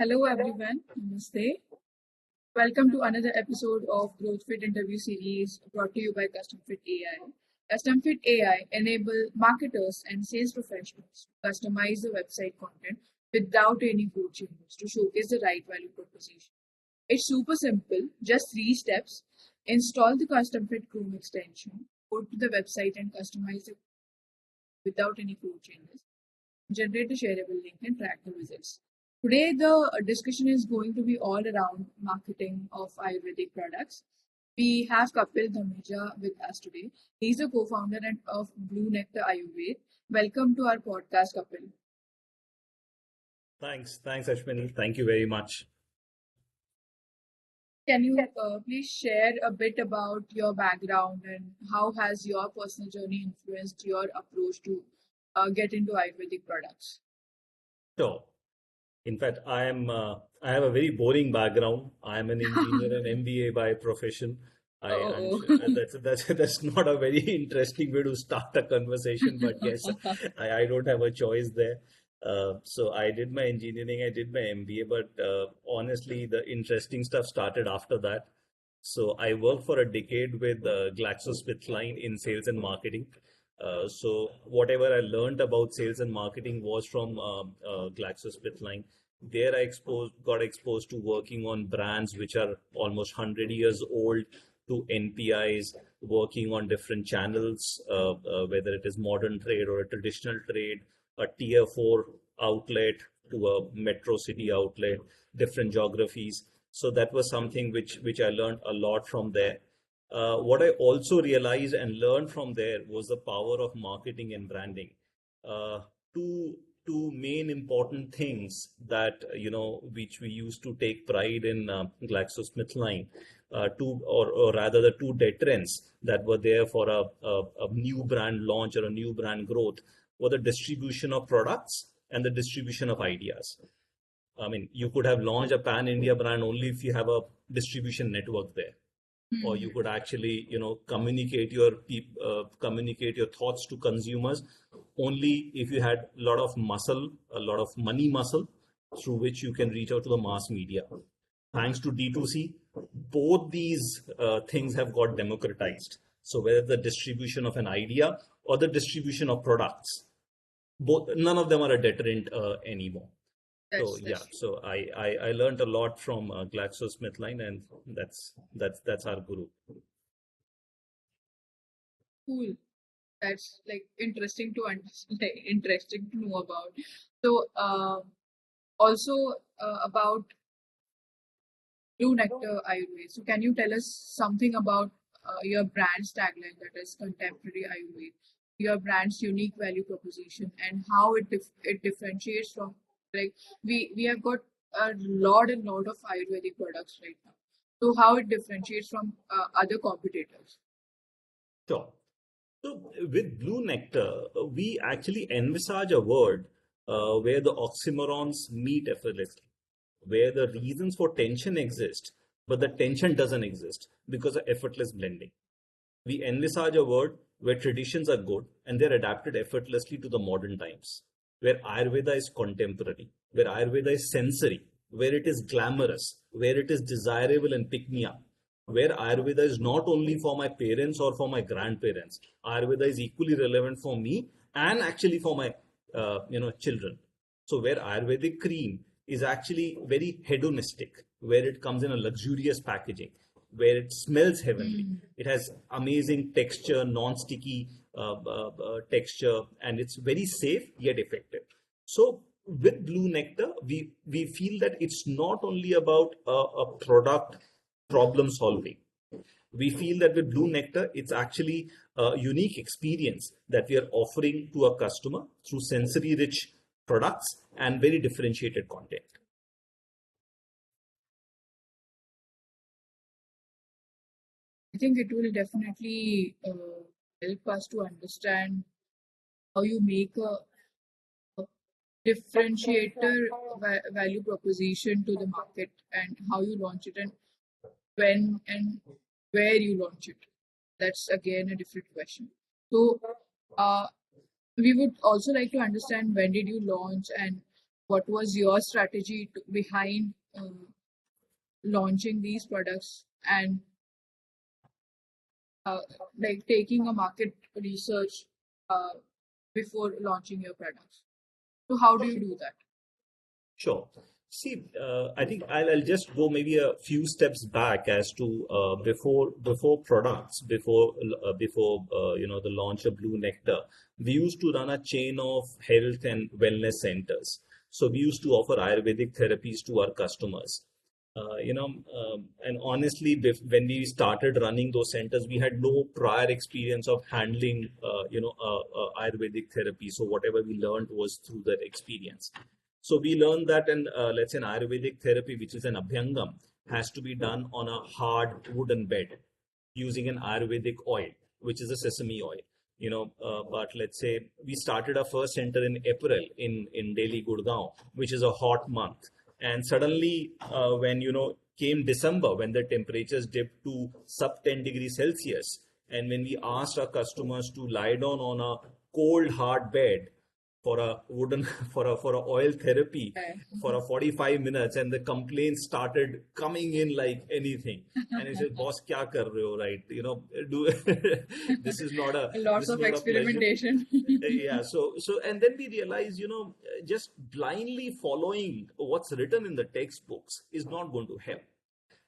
Hello everyone, Namaste. Welcome to another episode of Growth Fit interview series brought to you by CustomFit.ai. CustomFit.ai enable marketers and sales professionals to customize the website content without any code changes to showcase the right value proposition. It's super simple, just 3 steps. Install the CustomFit Chrome extension, go to the website and customize it without any code changes. Generate a shareable link and track the visits. Today, the discussion is going to be all around marketing of Ayurvedic products. We have Kapil Dhameja with us today. He's the co-founder of Blue Nectar Ayurved. Welcome to our podcast, Kapil. Thanks, Ashwini. Thank you very much. Can you please share a bit about your background and how has your personal journey influenced your approach to get into Ayurvedic products? Sure. In fact, I have a very boring background. I am an engineer and MBA by profession. I'm Oh, sure that's not a very interesting way to start a conversation, but yes, I don't have a choice there. So I did my engineering, I did my MBA, but honestly, the interesting stuff started after that. So I worked for a decade with GlaxoSmithKline in sales and marketing. So whatever I learned about sales and marketing was from GlaxoSmithKline. There got exposed to working on brands which are almost 100 years old, to NPIs, working on different channels, whether it is modern trade or a traditional trade, a tier 4 outlet to a metro city outlet, different geographies. So that was something which I learned a lot from there. What I also realized and learned from there was the power of marketing and branding. Uh, two main important things that which we used to take pride in GlaxoSmithKline, or rather the two deterrents that were there for a new brand launch or a new brand growth, were the distribution of products and the distribution of ideas. I mean, you could have launched a pan-India brand only if you have a distribution network there, or you could actually communicate your thoughts to consumers only if you had a lot of muscle, a lot of money muscle, through which you can reach out to the mass media. Thanks to D2C, both these things have got democratized. So whether the distribution of an idea or the distribution of products, none of them are a deterrent anymore. So yeah, so I learned a lot from GlaxoSmithKline, and that's our guru. cool. That's like interesting to understand, like, interesting to know about. So, also about Blue Nectar Ayurved. So, can you tell us something about your brand's tagline, that is contemporary Ayurved, your brand's unique value proposition, and how it differentiates from, like, we have got a lot and lot of Ayurvedic products right now. So, how it differentiates from other competitors? Sure. So with Blue Nectar, we actually envisage a world where the oxymorons meet effortlessly, where the reasons for tension exist, but the tension doesn't exist because of effortless blending. We envisage a world where traditions are good and they're adapted effortlessly to the modern times, where Ayurveda is contemporary, where Ayurveda is sensory, where it is glamorous, where it is desirable and pick me up, where Ayurveda is not only for my parents or for my grandparents. Ayurveda is equally relevant for me and actually for my children. So where Ayurvedic cream is actually very hedonistic, where it comes in a luxurious packaging, where it smells heavenly. It has amazing texture, non-sticky texture, and it's very safe yet effective. So with Blue Nectar, we feel that it's not only about a product problem solving. We feel that with Blue Nectar, it's actually a unique experience that we are offering to a customer through sensory rich products and very differentiated content. I think it will definitely help us to understand how you make a differentiator value proposition to the market, and how you launch it, and when and where you launch it. That's again a different question. So, uh, we would also like to understand, when did you launch, and what was your strategy behind launching these products and uh, like taking a market research uh, before launching your products? So how do you do that? Sure. See, I think I'll just go maybe a few steps back as to before products, before the launch of Blue Nectar, we used to run a chain of health and wellness centers. So we used to offer Ayurvedic therapies to our customers. And honestly, when we started running those centers, we had no prior experience of handling, Ayurvedic therapy. So whatever we learned was through that experience. So we learned that let's say an Ayurvedic therapy, which is an Abhyangam, has to be done on a hard wooden bed using an Ayurvedic oil, which is a sesame oil. But let's say we started our first center in April in Delhi, Gurgaon, which is a hot month. And suddenly, when came December, when the temperatures dipped to sub 10 degrees Celsius, and when we asked our customers to lie down on a cold hard bed for a wooden for a oil therapy Okay. for a 45 minutes, and the complaints started coming in like anything. And he said, boss, kya kar rahe ho, right? Do this is not a Lots this is of not a pleasure. experimentation. Yeah, so and then we realize, just blindly following what's written in the textbooks is not going to help.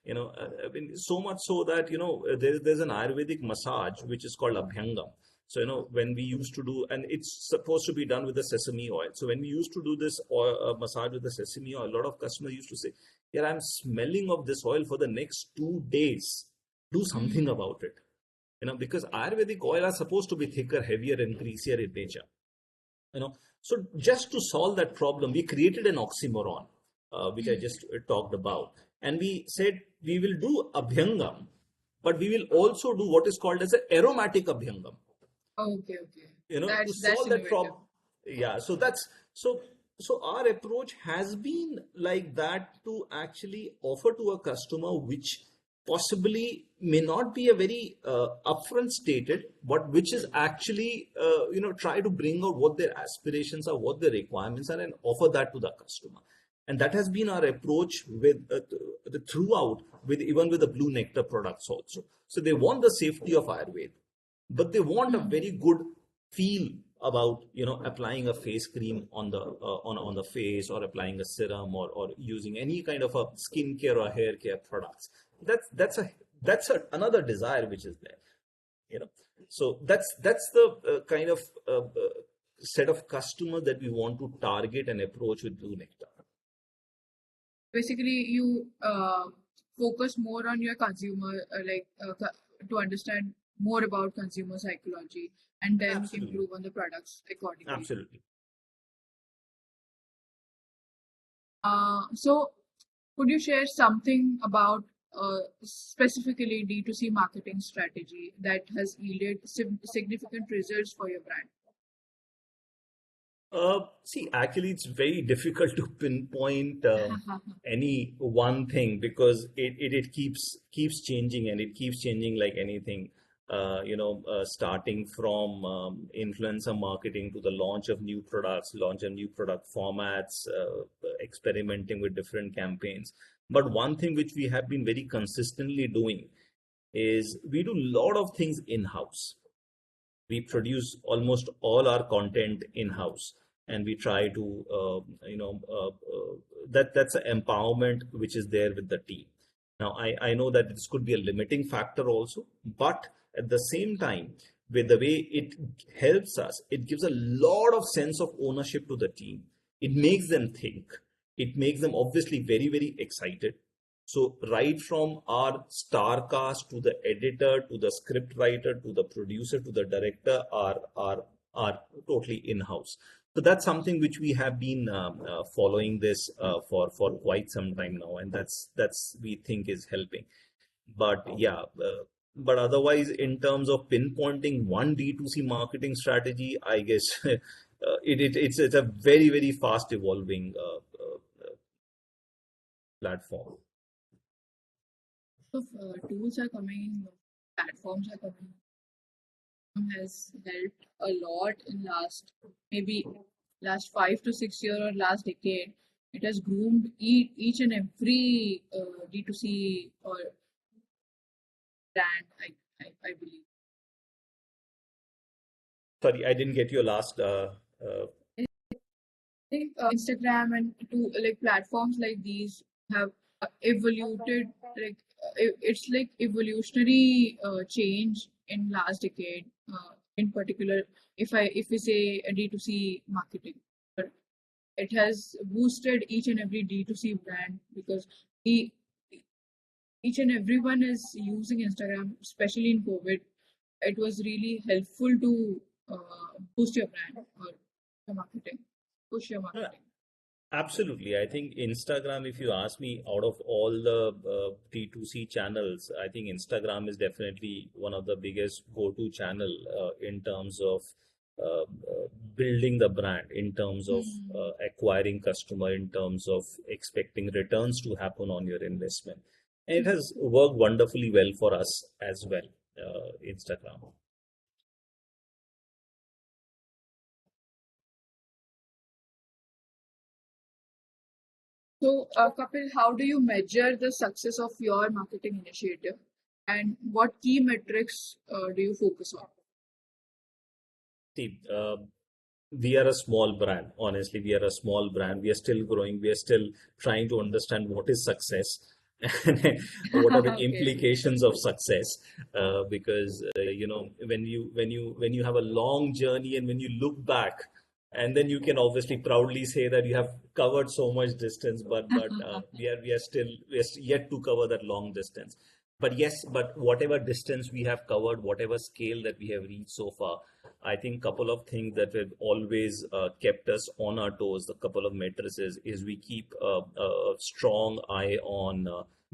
I mean, so much so that there's an Ayurvedic massage which is called Abhyangam. So when we used to do, and it's supposed to be done with the sesame oil. So when we used to do this oil, massage with the sesame oil, a lot of customers used to say, "Yeah, I'm smelling of this oil for the next 2 days. Do something about it." Because Ayurvedic oil are supposed to be thicker, heavier, and greasier in nature. So just to solve that problem, we created an oxymoron, which I just talked about, and we said we will do abhyangam, but we will also do what is called as an aromatic abhyangam, Okay, okay. to That's solve that innovative. problem. Yeah, so our approach has been like that, to actually offer to a customer which possibly may not be a very upfront stated, but which is actually try to bring out what their aspirations are, what their requirements are, and offer that to the customer. And that has been our approach with throughout, with even with the Blue Nectar products also. So they want the safety of Ayurveda, but they want a very good feel about applying a face cream on the on the face, or applying a serum, or using any kind of a skincare or hair care products. That's another desire which is there. So that's the kind of set of customers that we want to target and approach with Blue Nectar. Basically, you focus more on your consumer, to understand more about consumer psychology, and then Absolutely. improve on the products accordingly. Absolutely. So, could you share something about specifically D2C marketing strategy that has yielded significant results for your brand? See, actually, it's very difficult to pinpoint any one thing, because it keeps changing, and it keeps changing like anything. Starting from influencer marketing to the launch of new products, launch of new product formats, experimenting with different campaigns. But one thing which we have been very consistently doing is we do a lot of things in-house. We produce almost all our content in-house, and we try to that's an empowerment which is there with the team. Now I know that this could be a limiting factor also, but at the same time, with the way it helps us, it gives a lot of sense of ownership to the team. It makes them think, it makes them obviously very, very excited. So right from our star cast, to the editor, to the script writer, to the producer, to the director, are totally in-house. So that's something which we have been following this for quite some time now, and that's we think is helping. But yeah, but otherwise, in terms of pinpointing one D2C marketing strategy, I guess it's a very, very fast evolving platform. So, tools are coming, platforms are coming, has helped a lot in last maybe last 5 to 6 years or last decade, it has groomed each and every D2C or brand, I believe. Sorry, I didn't get your last. I think Instagram and to like platforms like these have evoluted like it's like evolutionary change in last decade. In particular, if we say a D2C marketing, but it has boosted each and every D2C brand because e- each and everyone is using Instagram, especially in COVID. It was really helpful to boost your brand or your marketing, push your Uh, marketing. Absolutely. I think Instagram, if you ask me, out of all the D2C channels, I think Instagram is definitely one of the biggest go-to channel in terms of building the brand, in terms of Hmm. acquiring customer, in terms of expecting returns to happen on your investment. And it has worked wonderfully well for us as well, Instagram. So, Kapil, how do you measure the success of your marketing initiative, and what key metrics do you focus on? See, we are a small brand. Honestly, we are a small brand. We are still growing. We are still trying to understand what is success and what are the Okay. implications of success. Because when you have a long journey and when you look back, and then you can obviously proudly say that you have covered so much distance, but we are yet to cover that long distance. But yes, but whatever distance we have covered, whatever scale that we have reached so far, I think couple of things that have always kept us on our toes, the couple of matrices, is we keep a strong eye on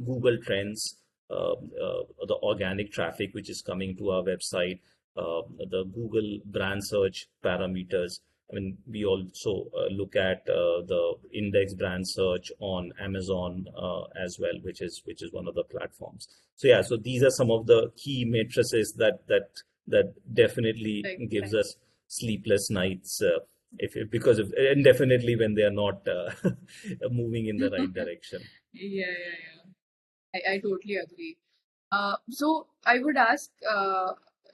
Google Trends, the organic traffic which is coming to our website, the Google brand search parameters. I mean, we also look at the index brand search on Amazon as well, which is one of the platforms. So yeah, so these are some of the key matrices that definitely Like, gives us sleepless nights if because of, and definitely when they are not moving in the right direction. yeah. I totally agree. So I would ask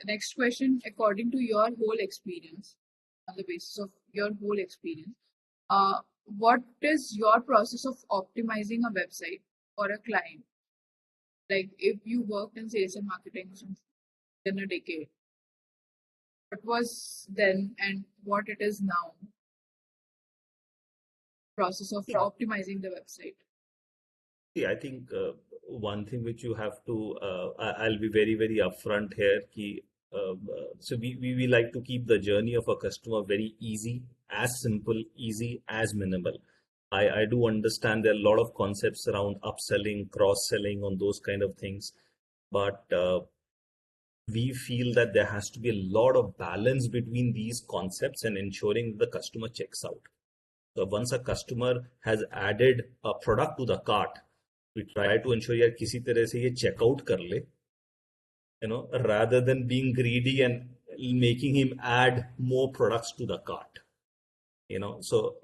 next question according to your whole experience, on the basis of your whole experience. What is your process of optimizing a website for a client? Like if you worked in sales and marketing since in a decade, what was then and what it is now? Process of optimizing the website. See, I think one thing which you have to, I'll be very, very upfront here. So we like to keep the journey of a customer very easy, as simple, easy, as minimal. I do understand there are a lot of concepts around upselling, cross-selling on those kind of things, but we feel that there has to be a lot of balance between these concepts and ensuring the customer checks out. So once a customer has added a product to the cart, we try to ensure यार किसी तरह से ये checkout कर ले, rather than being greedy and making him add more products to the cart. So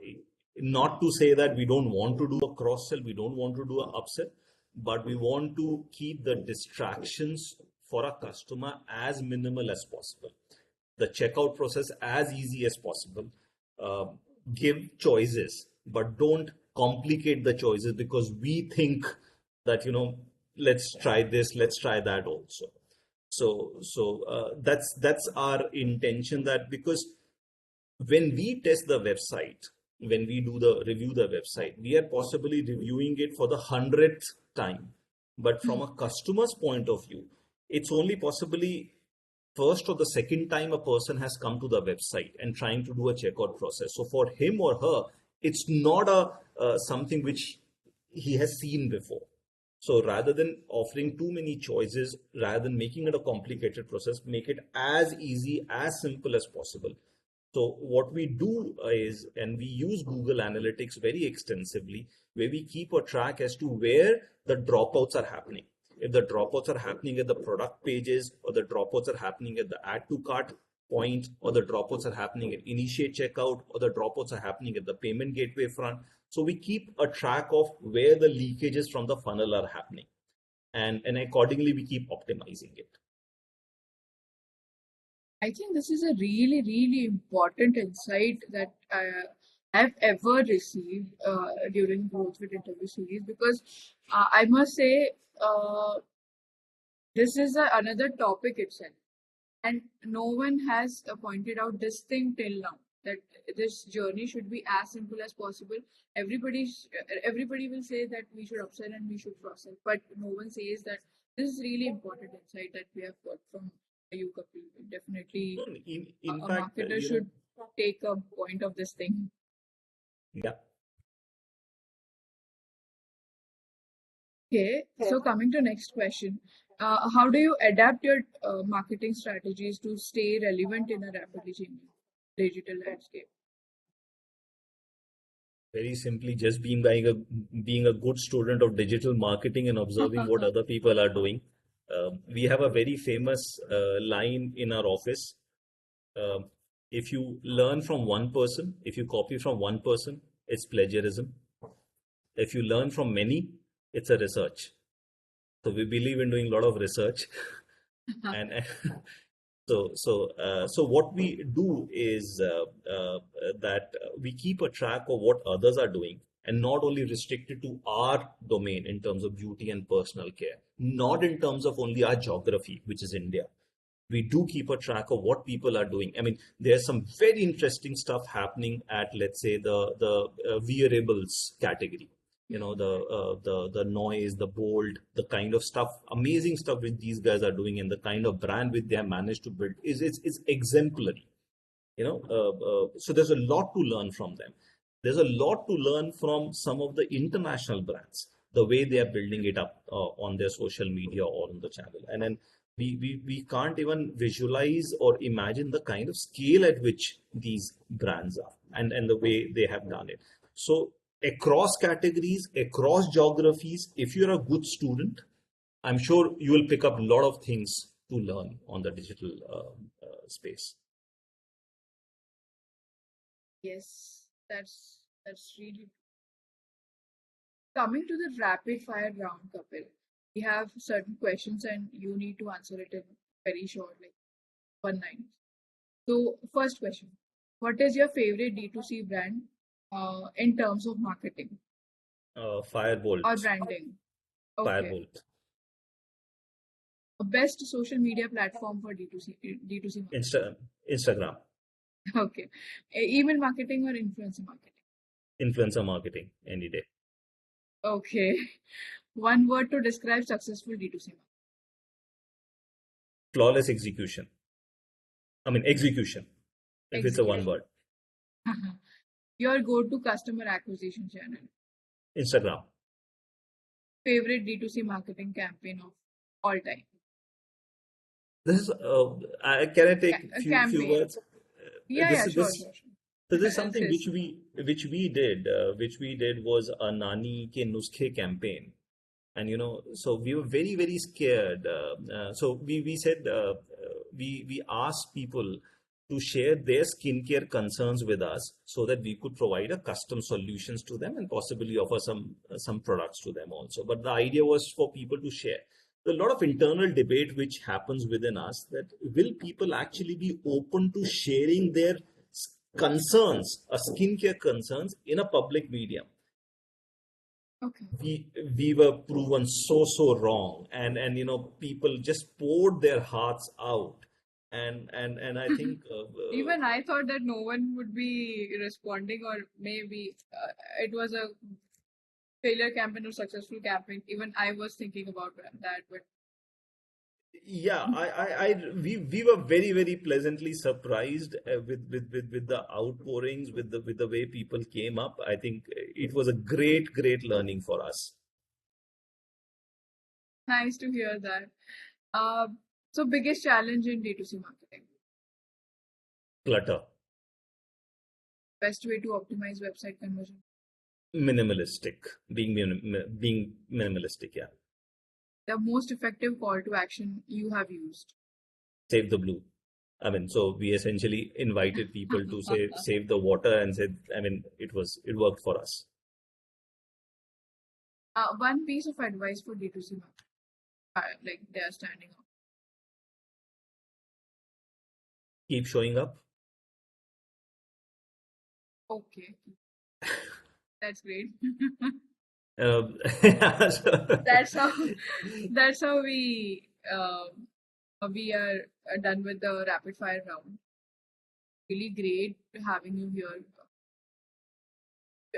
not to say that we don't want to do a cross sell, we don't want to do an upsell, but we want to keep the distractions for a customer as minimal as possible, the checkout process as easy as possible. uh, give choices, but don't complicate the choices because we think that let's try this, let's try that also. So that's our intention, that because when we test the website, when we do the review the website, we are possibly reviewing it for the 100th time. But from a customer's point of view, it's only possibly first or the second time a person has come to the website and trying to do a checkout process. So for him or her, it's not a something which he has seen before. So rather than offering too many choices, rather than making it a complicated process, make it as easy, as simple as possible. So what we do is, and we use Google Analytics very extensively, where we keep a track as to where the dropouts are happening. If the dropouts are happening at the product pages or the dropouts are happening at the add to cart, point, or the dropouts are happening at initiate checkout, or the dropouts are happening at the payment gateway front. So we keep a track of where the leakages from the funnel are happening, and accordingly we keep optimizing it. I think this is a really, really important insight that I've ever received during Growth Fit interview series, because I must say this is another topic itself, and no one has pointed out this thing till now, that this journey should be as simple as possible. Everybody will say that we should upsell and we should cross-sell, but no one says that this is really important insight that we have got from you, Kapil. Definitely, No, in a fact, marketer should take a point of this thing. yeah. Okay, so coming to next question, how do you adapt your marketing strategies to stay relevant in a rapidly changing digital landscape? Very simply, just being a good student of digital marketing and observing what other people are doing. We have a very famous line in our office. Um, if you learn from one person, if you copy from one person, it's plagiarism. If you learn from many, it's a research. So we believe in doing a lot of research, and so what we do is that we keep a track of what others are doing, and not only restricted to our domain in terms of beauty and personal care, not in terms of only our geography, which is India. We do keep a track of what people are doing. I mean, there's some very interesting stuff happening at, let's say, the wearables category. You know, the noise, the bold, the kind of stuff, amazing stuff which these guys are doing, and the kind of brand which they have managed to build is exemplary. So there's a lot to learn from them. There's a lot to learn from some of the international brands, the way they are building it up on their social media or on the channel. And then we can't even visualize or imagine the kind of scale at which these brands are, and the way they have done it. So across categories, across geographies, if you're a good student, I'm sure you will pick up a lot of things to learn on the digital space. Yes, that's really coming to the rapid fire round, Kapil. We have certain questions and you need to answer it in very short, like 1 line. So, first question: what is your favorite D2C brand in terms of marketing or Firebolt. branding? Okay. Firebolt. Best social media platform for D2C marketing. Instagram. Okay. Email marketing or influencer marketing? Influencer marketing any day. Okay. One word to describe successful D2C marketing. Flawless execution. I mean, execution, if it's a one Execution. word. Your go-to customer acquisition channel. Instagram. Favorite D2C marketing campaign of all time. This is, can I take A few campaign. words? Yeah, This yeah, is sure, this. sure, sure. So this is It's something his. which we did was a Nani Ke Nuskhe campaign. And so we were very, very scared. So we said, we asked people to share their skincare concerns with us, so that we could provide a custom solutions to them and possibly offer some products to them also. But the idea was for people to share. There's a lot of internal debate which happens within us, that will people actually be open to sharing their concerns, skincare concerns, in a public medium. Okay. We were proven so wrong, and people just poured their hearts out, and I think Even I thought that no one would be responding, or maybe it was a failure campaign or successful campaign. Even I was thinking about that, but yeah, we were very, very pleasantly surprised with the outpourings, with the way people came up. I think it was a great learning for us. nice to hear that. Uh, so biggest challenge in D2C marketing. Clutter. Best way to optimize website conversion. Minimalistic. Being minimalistic, yeah. The most effective call to action you have used. Save the blue. I mean, so we essentially invited people to save the water and said, I mean, it worked for us. One piece of advice for D2C market, like they are standing up. Keep showing up. Okay, that's great. So- That's how that's how we are done with the rapid fire round. Really great having you here,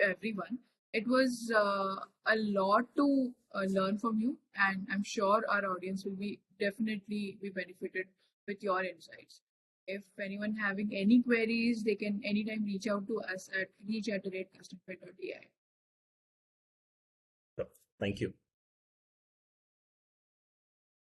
everyone. It was a lot to learn from you, and I'm sure our audience will be definitely be benefited with your insights. If anyone having any queries, they can anytime reach out to us at reach@CustomFit.ai. Thank you.